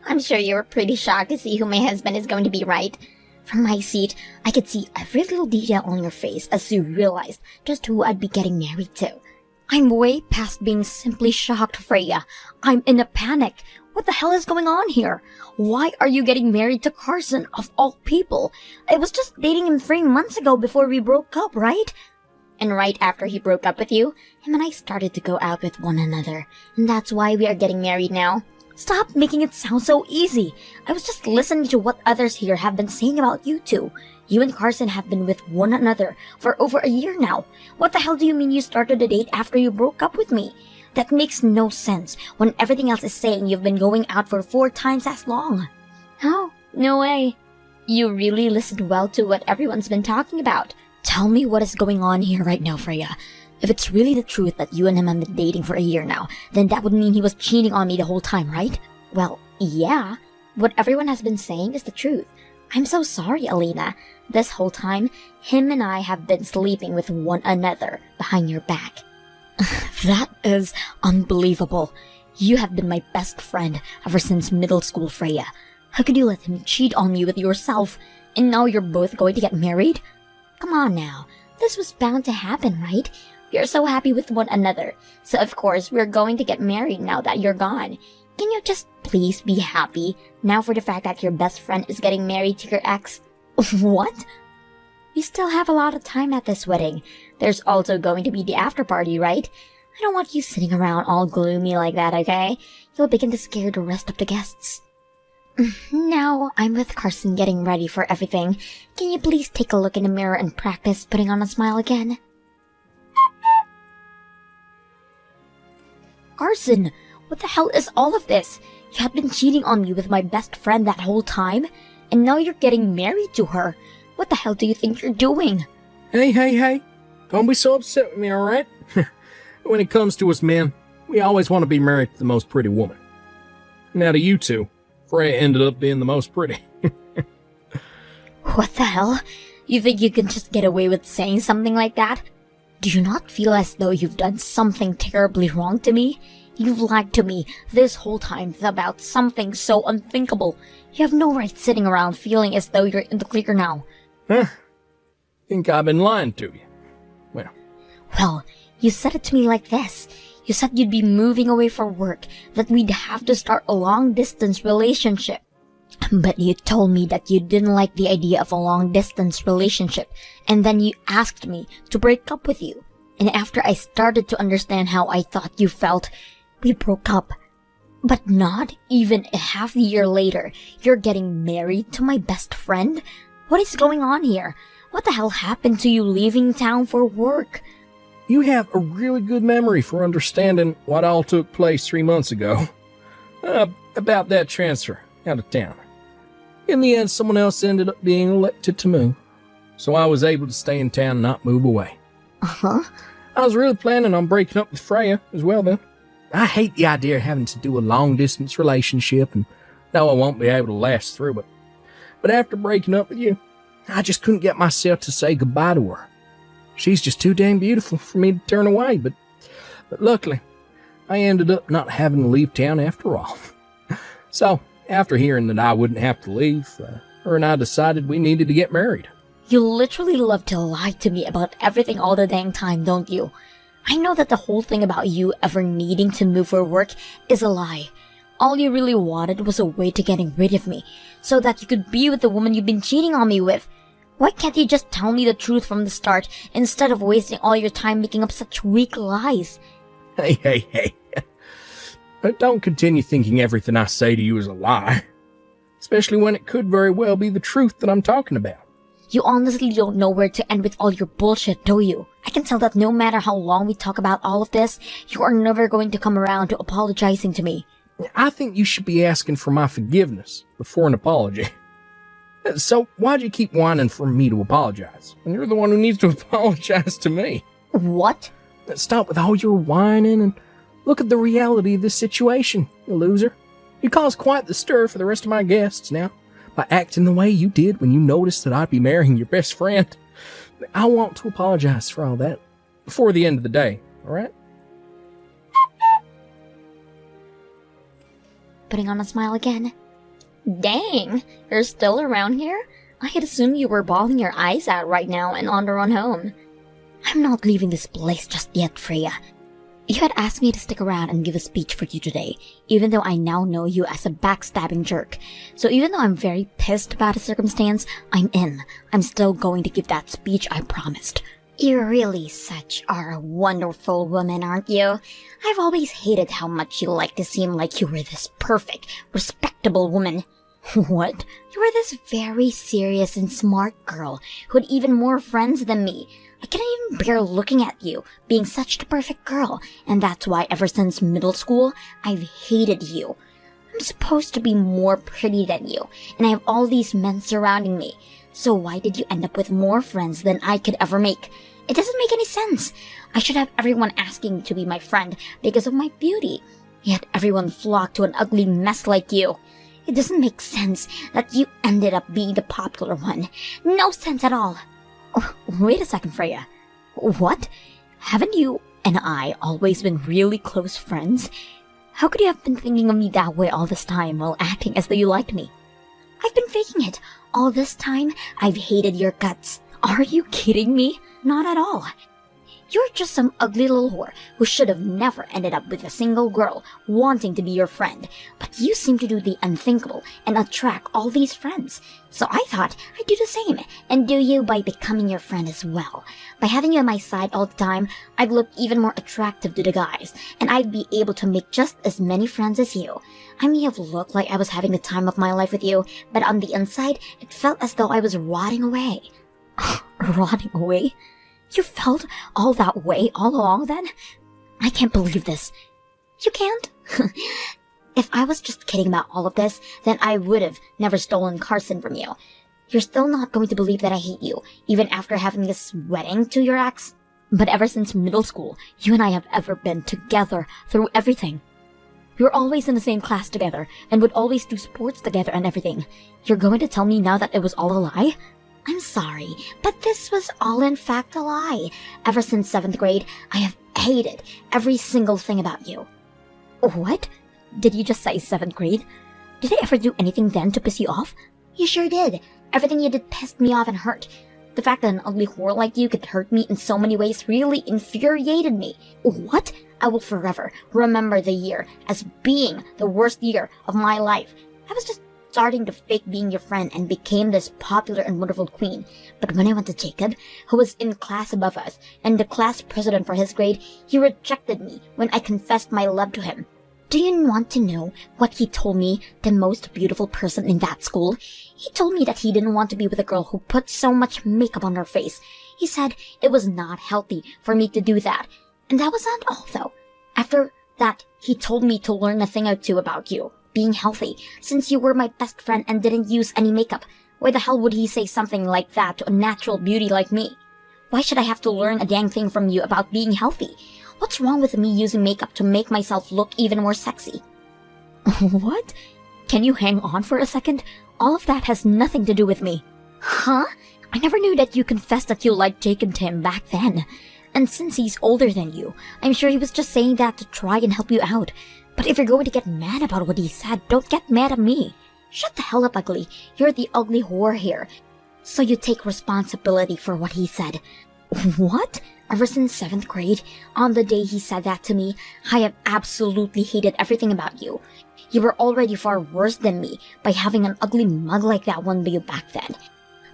I'm sure you were pretty shocked to see who my husband is going to be, right? From my seat, I could see every little detail on your face as you realized just who I'd be getting married to. I'm way past being simply shocked, Freya. I'm in a panic. What the hell is going on here? Why are you getting married to Carson, of all people? I was just dating him 3 months ago before we broke up, right? And right after he broke up with you, him and I started to go out with one another. And that's why we are getting married now. Stop making it sound so easy. I was just listening to what others here have been saying about you two. You and Carson have been with one another for over a year now. What the hell do you mean you started a date after you broke up with me? That makes no sense when everything else is saying you've been going out for 4 times as long. Oh, no way. You really listened well to what everyone's been talking about. Tell me what is going on here right now, Freya. If it's really the truth that you and him have been dating for a year now, then that would mean he was cheating on me the whole time, right? Well, yeah. What everyone has been saying is the truth. I'm so sorry, Alina. This whole time, him and I have been sleeping with one another behind your back. That is unbelievable. You have been my best friend ever since middle school, Freya. How could you let him cheat on me with yourself? And now you're both going to get married? Come on now. This was bound to happen, right? We're so happy with one another. So of course, we're going to get married now that you're gone. Can you just please be happy now for the fact that your best friend is getting married to your ex? What? We still have a lot of time at this wedding. There's also going to be the after party, right? I don't want you sitting around all gloomy like that, okay? You'll begin to scare the rest of the guests. Now I'm with Carson getting ready for everything. Can you please take a look in the mirror and practice putting on a smile again? Carson, what the hell is all of this? You have been cheating on me with my best friend that whole time, and now you're getting married to her. What the hell do you think you're doing? Hey. Don't be so upset with me, alright? When it comes to us men, we always want to be married to the most pretty woman. Now to you two, Freya ended up being the most pretty. What the hell? You think you can just get away with saying something like that? Do you not feel as though you've done something terribly wrong to me? You've lied to me this whole time about something so unthinkable. You have no right sitting around feeling as though you're in the clear now. Huh? Think I've been lying to you? Well, you said it to me like this. You said you'd be moving away for work, that we'd have to start a long-distance relationship. But you told me that you didn't like the idea of a long-distance relationship, and then you asked me to break up with you. And after I started to understand how I thought you felt, we broke up. But not even a half a year later, you're getting married to my best friend? What is going on here? What the hell happened to you leaving town for work? You have a really good memory for understanding what all took place 3 months ago. About that transfer out of town. In the end, someone else ended up being elected to move. So I was able to stay in town and not move away. Uh-huh. I was really planning on breaking up with Freya as well then. I hate the idea of having to do a long-distance relationship and know I won't be able to last through it. But after breaking up with you, I just couldn't get myself to say goodbye to her. She's just too dang beautiful for me to turn away, but luckily, I ended up not having to leave town after all. So, after hearing that I wouldn't have to leave, her and I decided we needed to get married. You literally love to lie to me about everything all the dang time, don't you? I know that the whole thing about you ever needing to move for work is a lie. All you really wanted was a way to getting rid of me, so that you could be with the woman you've been cheating on me with. Why can't you just tell me the truth from the start, instead of wasting all your time making up such weak lies? Hey. But don't continue thinking everything I say to you is a lie. Especially when it could very well be the truth that I'm talking about. You honestly don't know where to end with all your bullshit, do you? I can tell that no matter how long we talk about all of this, you are never going to come around to apologizing to me. I think you should be asking for my forgiveness before an apology. So why'd you keep whining for me to apologize when you're the one who needs to apologize to me? What? Stop with all your whining and look at the reality of this situation, you loser. You caused quite the stir for the rest of my guests now by acting the way you did when you noticed that I'd be marrying your best friend. I want to apologize for all that before the end of the day, alright? putting on a smile again. Dang, you're still around here? I had assumed you were bawling your eyes out right now and on the run home. I'm not leaving this place just yet, Freya. You had asked me to stick around and give a speech for you today, even though I now know you as a backstabbing jerk. So even though I'm very pissed about the circumstance, I'm in. I'm still going to give that speech I promised. You really are a wonderful woman, aren't you? I've always hated how much you like to seem like you were this perfect, respectable woman. What? You were this very serious and smart girl who had even more friends than me. I can't even bear looking at you, being such the perfect girl, and that's why ever since middle school, I've hated you. I'm supposed to be more pretty than you, and I have all these men surrounding me. So why did you end up with more friends than I could ever make? It doesn't make any sense. I should have everyone asking to be my friend because of my beauty. Yet everyone flocked to an ugly mess like you. It doesn't make sense that you ended up being the popular one. No sense at all. Oh, wait a second, Freya. What? Haven't you and I always been really close friends? How could you have been thinking of me that way all this time while acting as though you liked me? I've been faking it. All this time, I've hated your guts. Are you kidding me? Not at all. You're just some ugly little whore who should have never ended up with a single girl wanting to be your friend. But you seem to do the unthinkable and attract all these friends. So I thought I'd do the same and do you by becoming your friend as well. By having you on my side all the time, I'd look even more attractive to the guys, and I'd be able to make just as many friends as you. I may have looked like I was having the time of my life with you, but on the inside, it felt as though I was rotting away. Rotting away? You felt all that way all along then? I can't believe this. You can't? If I was just kidding about all of this, then I would have never stolen Carson from you. You're still not going to believe that I hate you, even after having this wedding to your ex? But ever since middle school, you and I have ever been together through everything. We were always in the same class together, and would always do sports together and everything. You're going to tell me now that it was all a lie? I'm sorry, but this was all in fact a lie. Ever since 7th grade, I have hated every single thing about you. What? Did you just say 7th grade? Did I ever do anything then to piss you off? You sure did. Everything you did pissed me off and hurt. The fact that an ugly whore like you could hurt me in so many ways really infuriated me. What? I will forever remember the year as being the worst year of my life. I was just starting to fake being your friend and became this popular and wonderful queen. But when I went to Jacob, who was in class above us and the class president for his grade, he rejected me when I confessed my love to him. Do you want to know what he told me, the most beautiful person in that school? He told me that he didn't want to be with a girl who put so much makeup on her face. He said it was not healthy for me to do that. And that was not all, though. After that, he told me to learn a thing or two about you, being healthy, since you were my best friend and didn't use any makeup. Why the hell would he say something like that to a natural beauty like me? Why should I have to learn a dang thing from you about being healthy? What's wrong with me using makeup to make myself look even more sexy? What? Can you hang on for a second? All of that has nothing to do with me. Huh? I never knew that you confessed that you liked Jake and Tim back then. And since he's older than you, I'm sure he was just saying that to try and help you out. But if you're going to get mad about what he said, don't get mad at me. Shut the hell up, ugly. You're the ugly whore here. So you take responsibility for what he said. What? Ever since 7th grade, on the day he said that to me, I have absolutely hated everything about you. You were already far worse than me by having an ugly mug like that one by you back then.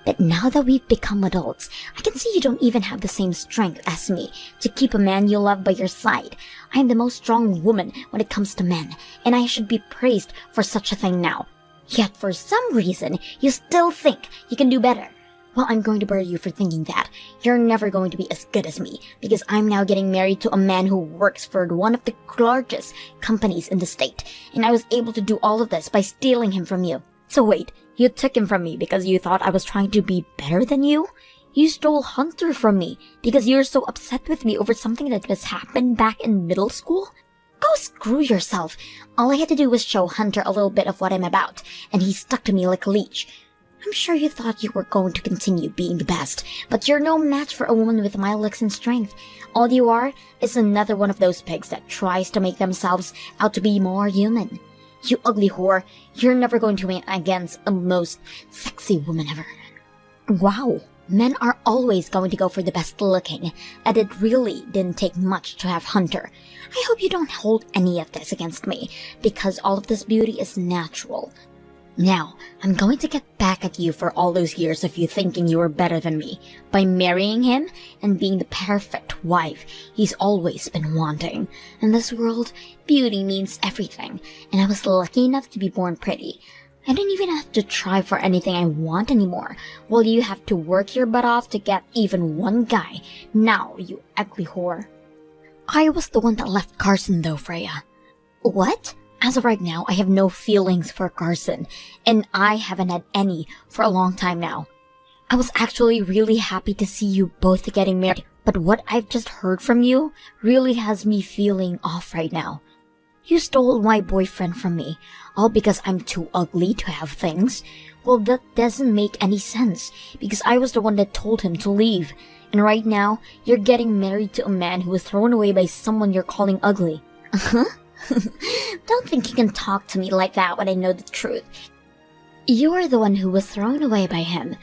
But now that we've become adults, I can see you don't even have the same strength as me to keep a man you love by your side. I am the most strong woman when it comes to men, and I should be praised for such a thing now. Yet for some reason, you still think you can do better. Well, I'm going to bury you for thinking that. You're never going to be as good as me, because I'm now getting married to a man who works for one of the largest companies in the state, and I was able to do all of this by stealing him from you. So wait, you took him from me because you thought I was trying to be better than you? You stole Hunter from me because you're so upset with me over something that just happened back in middle school? Go screw yourself. All I had to do was show Hunter a little bit of what I'm about, and he stuck to me like a leech. I'm sure you thought you were going to continue being the best, but you're no match for a woman with my looks and strength. All you are is another one of those pigs that tries to make themselves out to be more human. You ugly whore. You're never going to win against the most sexy woman ever. Wow. Men are always going to go for the best looking, and it really didn't take much to have Hunter. I hope you don't hold any of this against me, because all of this beauty is natural. Now, I'm going to get back at you for all those years of you thinking you were better than me, by marrying him and being the perfect wife he's always been wanting. In this world, beauty means everything, and I was lucky enough to be born pretty. I don't even have to try for anything I want anymore, while you have to work your butt off to get even one guy. Now, you ugly whore. I was the one that left Carson though, Freya. What? As of right now, I have no feelings for Carson, and I haven't had any for a long time now. I was actually really happy to see you both getting married, but what I've just heard from you really has me feeling off right now. You stole my boyfriend from me, all because I'm too ugly to have things. Well, that doesn't make any sense, because I was the one that told him to leave. And right now, you're getting married to a man who was thrown away by someone you're calling ugly. Uh-huh? Don't think you can talk to me like that when I know the truth. You are the one who was thrown away by him.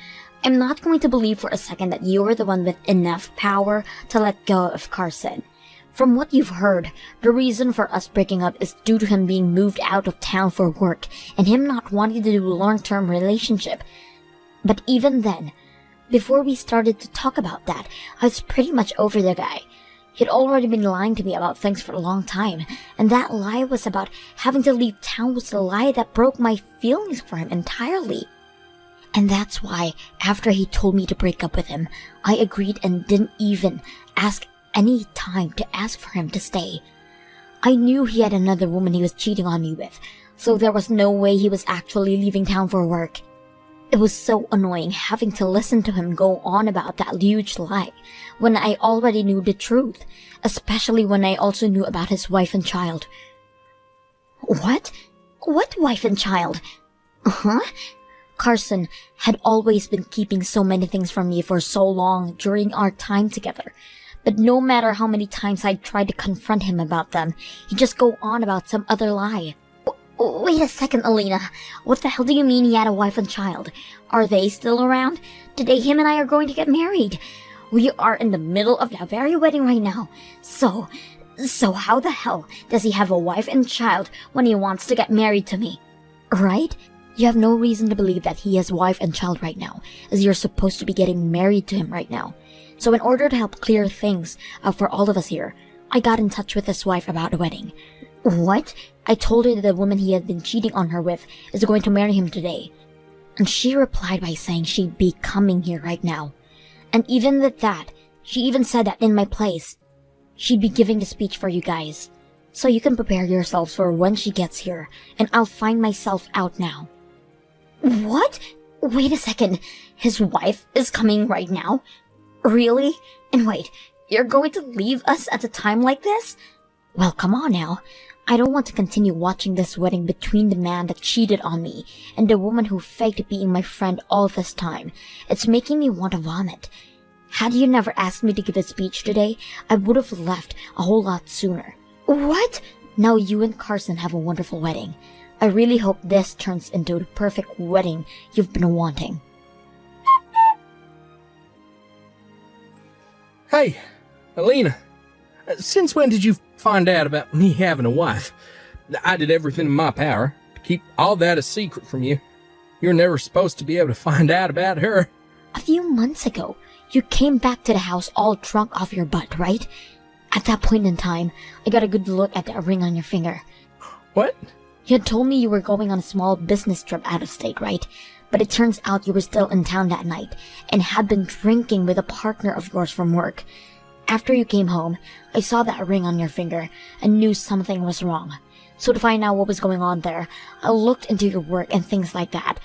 I'm not going to believe for a second that you are the one with enough power to let go of Carson. From what you've heard, the reason for us breaking up is due to him being moved out of town for work and him not wanting to do a long-term relationship. But even then, before we started to talk about that, I was pretty much over the guy. He'd already been lying to me about things for a long time, and that lie was about having to leave town was the lie that broke my feelings for him entirely. And that's why, after he told me to break up with him, I agreed and didn't even ask any time to ask for him to stay. I knew he had another woman he was cheating on me with, so there was no way he was actually leaving town for work. It was so annoying having to listen to him go on about that huge lie when I already knew the truth, especially when I also knew about his wife and child. What? What wife and child? Huh? Carson had always been keeping so many things from me for so long during our time together. But no matter how many times I tried to confront him about them, he'd just go on about some other lie. Wait a second, Alina. What the hell do you mean he had a wife and child? Are they still around? Today him and I are going to get married. We are in the middle of that very wedding right now. So how the hell does he have a wife and child when he wants to get married to me? Right? You have no reason to believe that he has wife and child right now, as you're supposed to be getting married to him right now. So in order to help clear things up for all of us here, I got in touch with his wife about a wedding. What? I told her that the woman he had been cheating on her with is going to marry him today. And she replied by saying she'd be coming here right now. And even with that, she even said that in my place, she'd be giving the speech for you guys. So you can prepare yourselves for when she gets here, and I'll find myself out now. What? Wait a second. His wife is coming right now? Really? And wait, you're going to leave us at a time like this? Well, come on now. I don't want to continue watching this wedding between the man that cheated on me and the woman who faked being my friend all this time. It's making me want to vomit. Had you never asked me to give a speech today, I would have left a whole lot sooner. What? Now you and Carson have a wonderful wedding. I really hope this turns into the perfect wedding you've been wanting. Hey, Alina, since when did you find out about me having a wife? I did everything in my power to keep all that a secret from you. You're never supposed to be able to find out about her. A few months ago, you came back to the house all drunk off your butt, right? At that point in time, I got a good look at that ring on your finger. What? You had told me you were going on a small business trip out of state, right? But it turns out you were still in town that night and had been drinking with a partner of yours from work. After you came home, I saw that ring on your finger and knew something was wrong. So to find out what was going on there, I looked into your work and things like that.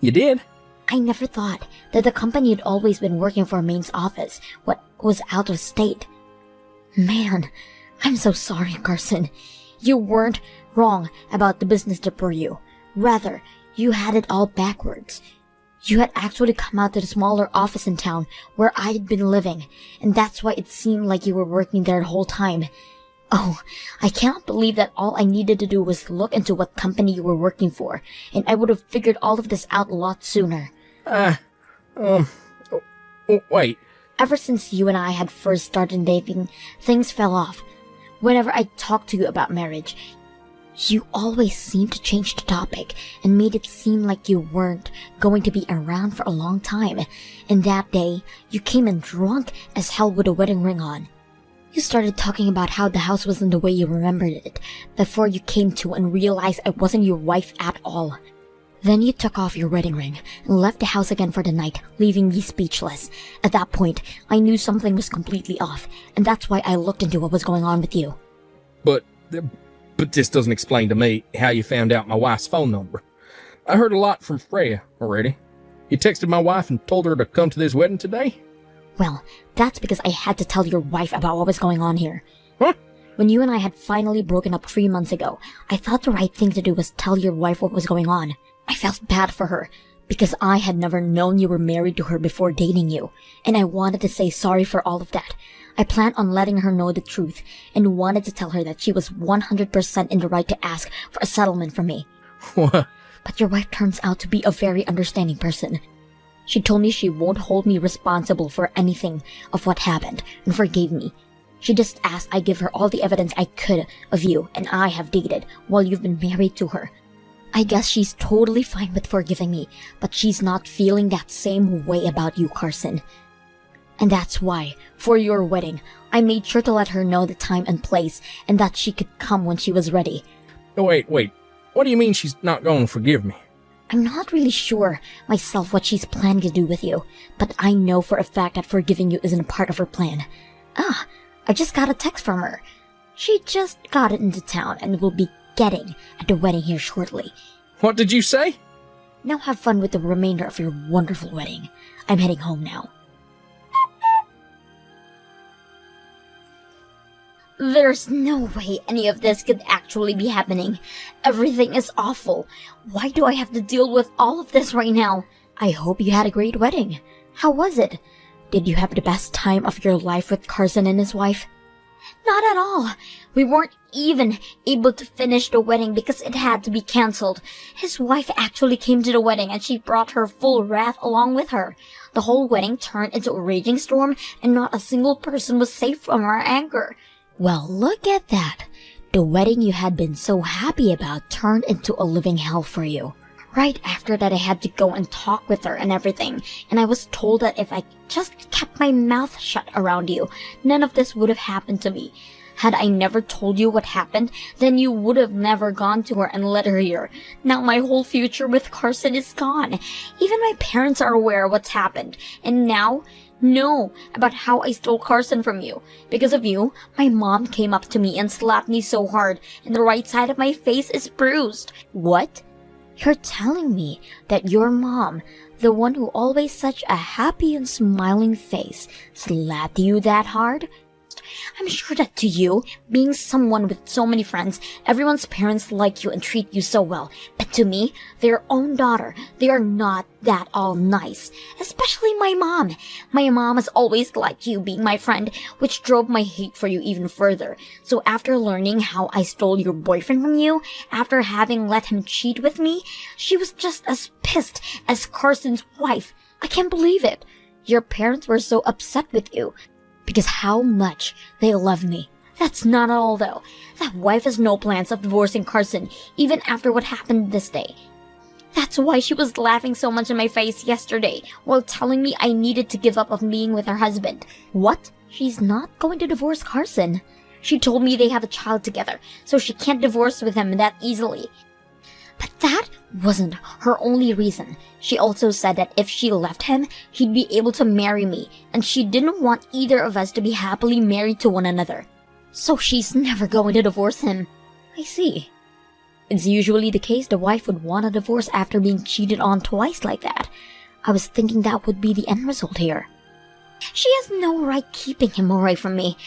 You did? I never thought that the company you'd always been working for Maine's office was out of state. Man, I'm so sorry, Carson. You weren't wrong about the business trip for you. Rather, you had it all backwards. You had actually come out to the smaller office in town where I had been living, and that's why it seemed like you were working there the whole time. Oh, I cannot believe that all I needed to do was look into what company you were working for, and I would have figured all of this out a lot sooner. Wait. Ever since you and I had first started dating, things fell off. Whenever I talked to you about marriage, you always seemed to change the topic and made it seem like you weren't going to be around for a long time. And that day, you came in drunk as hell with a wedding ring on. You started talking about how the house wasn't the way you remembered it before you came to and realized I wasn't your wife at all. Then you took off your wedding ring and left the house again for the night, leaving me speechless. At that point, I knew something was completely off, and that's why I looked into what was going on with you. But this doesn't explain to me how you found out my wife's phone number. I heard a lot from Freya already. You texted my wife and told her to come to this wedding today? Well, that's because I had to tell your wife about what was going on here. Huh? When you and I had finally broken up 3 months ago, I thought the right thing to do was tell your wife what was going on. I felt bad for her, because I had never known you were married to her before dating you, and I wanted to say sorry for all of that. I planned on letting her know the truth, and wanted to tell her that she was 100% in the right to ask for a settlement from me. What? But your wife turns out to be a very understanding person. She told me she won't hold me responsible for anything of what happened, and forgave me. She just asked I give her all the evidence I could of you and I have dated while you've been married to her. I guess she's totally fine with forgiving me, but she's not feeling that same way about you, Carson. And that's why, for your wedding, I made sure to let her know the time and place, and that she could come when she was ready. Wait. What do you mean she's not going to forgive me? I'm not really sure myself what she's planning to do with you, but I know for a fact that forgiving you isn't a part of her plan. I just got a text from her. She just got it into town and will be getting at the wedding here shortly. What did you say? Now have fun with the remainder of your wonderful wedding. I'm heading home now. There's no way any of this could actually be happening. Everything is awful. Why do I have to deal with all of this right now? I hope you had a great wedding. How was it? Did you have the best time of your life with Carson and his wife? Not at all. We weren't even able to finish the wedding because it had to be cancelled. His wife actually came to the wedding and she brought her full wrath along with her. The whole wedding turned into a raging storm and not a single person was safe from her anger. Well, look at that. The wedding you had been so happy about turned into a living hell for you. Right after that, I had to go and talk with her and everything, and I was told that if I just kept my mouth shut around you, none of this would have happened to me. Had I never told you what happened, then you would have never gone to her and let her hear. Now my whole future with Carson is gone. Even my parents are aware of what's happened, and now know about how I stole Carson from you. Because of you, my mom came up to me and slapped me so hard, and the right side of my face is bruised. What? You're telling me that your mom, the one who always such a happy and smiling face, slapped you that hard? I'm sure that to you, being someone with so many friends, everyone's parents like you and treat you so well. But to me, their own daughter, they are not that all nice. Especially my mom. My mom has always liked you being my friend, which drove my hate for you even further. So after learning how I stole your boyfriend from you, after having let him cheat with me, she was just as pissed as Carson's wife. I can't believe it. Your parents were so upset with you because how much they love me. That's not all though. That wife has no plans of divorcing Carson, even after what happened this day. That's why she was laughing so much in my face yesterday, while telling me I needed to give up on being with her husband. What? She's not going to divorce Carson. She told me they have a child together, so she can't divorce with him that easily. But that wasn't her only reason. She also said that if she left him, he'd be able to marry me, and she didn't want either of us to be happily married to one another. So she's never going to divorce him. I see. It's usually the case the wife would want a divorce after being cheated on twice like that. I was thinking that would be the end result here. She has no right keeping him away from me.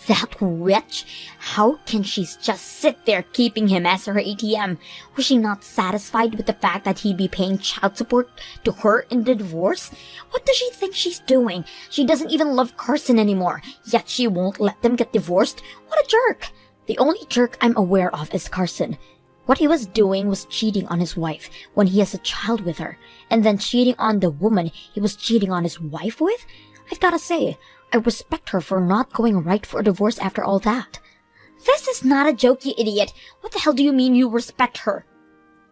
That wretch! How can she just sit there keeping him as her ATM? Was she not satisfied with the fact that he'd be paying child support to her in the divorce? What does she think she's doing? She doesn't even love Carson anymore, yet she won't let them get divorced? What a jerk! The only jerk I'm aware of is Carson. What he was doing was cheating on his wife when he has a child with her, and then cheating on the woman he was cheating on his wife with? I've gotta say, I respect her for not going right for a divorce after all that. This is not a joke, you idiot. What the hell do you mean you respect her?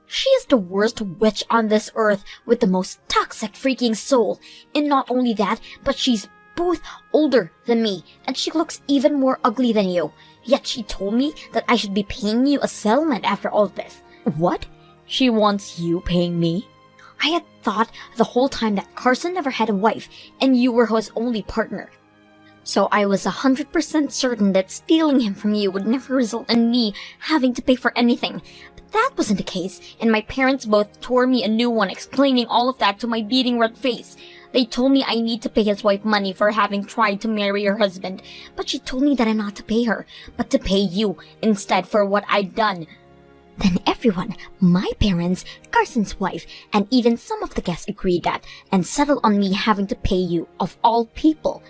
She is the worst witch on this earth with the most toxic freaking soul. And not only that, but she's both older than me, and she looks even more ugly than you. Yet she told me that I should be paying you a settlement after all of this. What? She wants you paying me? I had thought the whole time that Carson never had a wife, and you were his only partner. So I was 100% certain that stealing him from you would never result in me having to pay for anything. But that wasn't the case, and my parents both tore me a new one explaining all of that to my beating red face. They told me I need to pay his wife money for having tried to marry her husband, but she told me that I'm not to pay her, but to pay you instead for what I'd done. Then everyone, my parents, Carson's wife, and even some of the guests agreed that and settled on me having to pay you, of all people.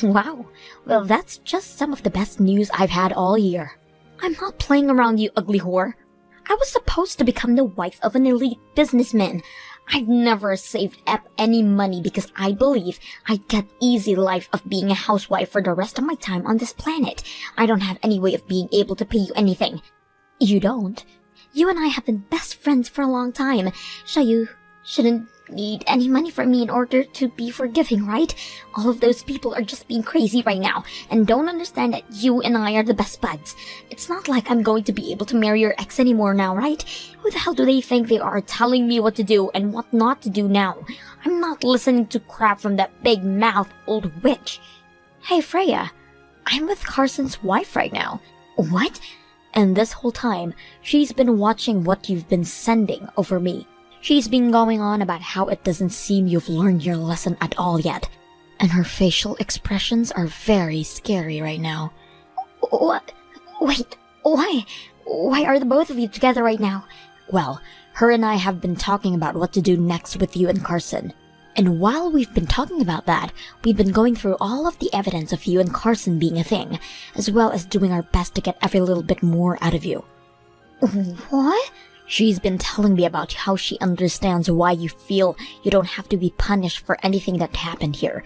Wow, well that's just some of the best news I've had all year. I'm not playing around, you ugly whore. I was supposed to become the wife of an elite businessman. I've never saved up any money because I believe I'd get easy life of being a housewife for the rest of my time on this planet. I don't have any way of being able to pay you anything. You don't? You and I have been best friends for a long time, so you shouldn't need any money from me in order to be forgiving, right? All of those people are just being crazy right now and don't understand that you and I are the best buds. It's not like I'm going to be able to marry your ex anymore now, right? Who the hell do they think they are telling me what to do and what not to do now? I'm not listening to crap from that big-mouthed old witch. Hey, Freya, I'm with Carson's wife right now. What? And this whole time, she's been watching what you've been sending over me. She's been going on about how it doesn't seem you've learned your lesson at all yet. And her facial expressions are very scary right now. What? Wait, why? Why are the both of you together right now? Well, her and I have been talking about what to do next with you and Carson. And while we've been talking about that, we've been going through all of the evidence of you and Carson being a thing, as well as doing our best to get every little bit more out of you. What? She's been telling me about how she understands why you feel you don't have to be punished for anything that happened here.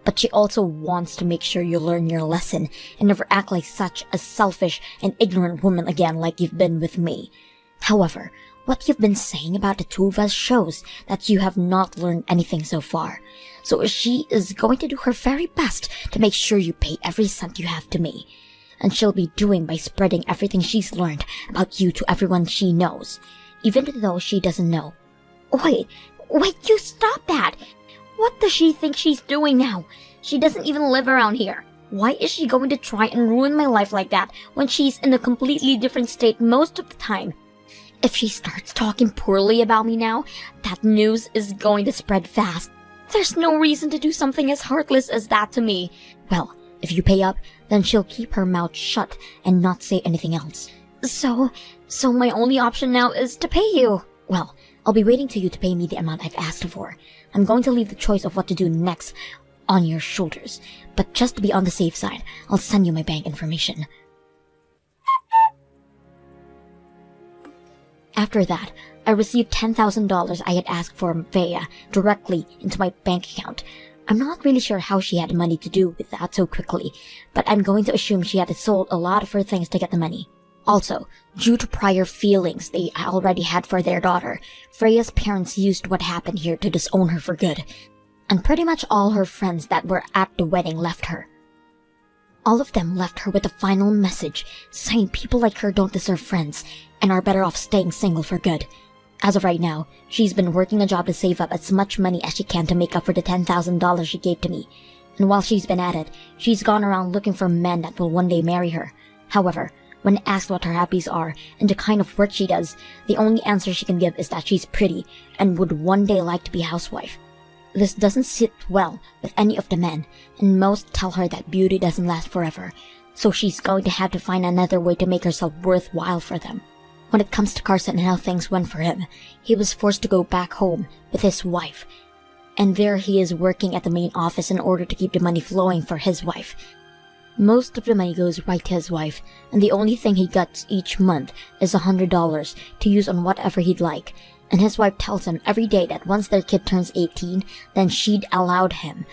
But she also wants to make sure you learn your lesson and never act like such a selfish and ignorant woman again like you've been with me. However, what you've been saying about the two of us shows that you have not learned anything so far. So she is going to do her very best to make sure you pay every cent you have to me. And she'll be doing by spreading everything she's learned about you to everyone she knows, even though she doesn't know. Wait, you stop that! What does she think she's doing now? She doesn't even live around here. Why is she going to try and ruin my life like that when she's in a completely different state most of the time? If she starts talking poorly about me now, that news is going to spread fast. There's no reason to do something as heartless as that to me. Well, if you pay up, then she'll keep her mouth shut and not say anything else. So my only option now is to pay you. Well, I'll be waiting till you to pay me the amount I've asked for. I'm going to leave the choice of what to do next on your shoulders. But just to be on the safe side, I'll send you my bank information. After that, I received $10,000 I had asked for Freya directly into my bank account. I'm not really sure how she had the money to do with that so quickly, but I'm going to assume she had sold a lot of her things to get the money. Also, due to prior feelings they already had for their daughter, Freya's parents used what happened here to disown her for good, and pretty much all her friends that were at the wedding left her. All of them left her with a final message saying people like her don't deserve friends and are better off staying single for good. As of right now, she's been working a job to save up as much money as she can to make up for the $10,000 she gave to me. And while she's been at it, she's gone around looking for men that will one day marry her. However, when asked what her hobbies are and the kind of work she does, the only answer she can give is that she's pretty and would one day like to be a housewife. This doesn't sit well with any of the men, and most tell her that beauty doesn't last forever, so she's going to have to find another way to make herself worthwhile for them. When it comes to Carson and how things went for him, he was forced to go back home with his wife, and there he is working at the main office in order to keep the money flowing for his wife. Most of the money goes right to his wife, and the only thing he gets each month is $100 to use on whatever he'd like. And his wife tells him every day that once their kid turns 18, then she'd allowed him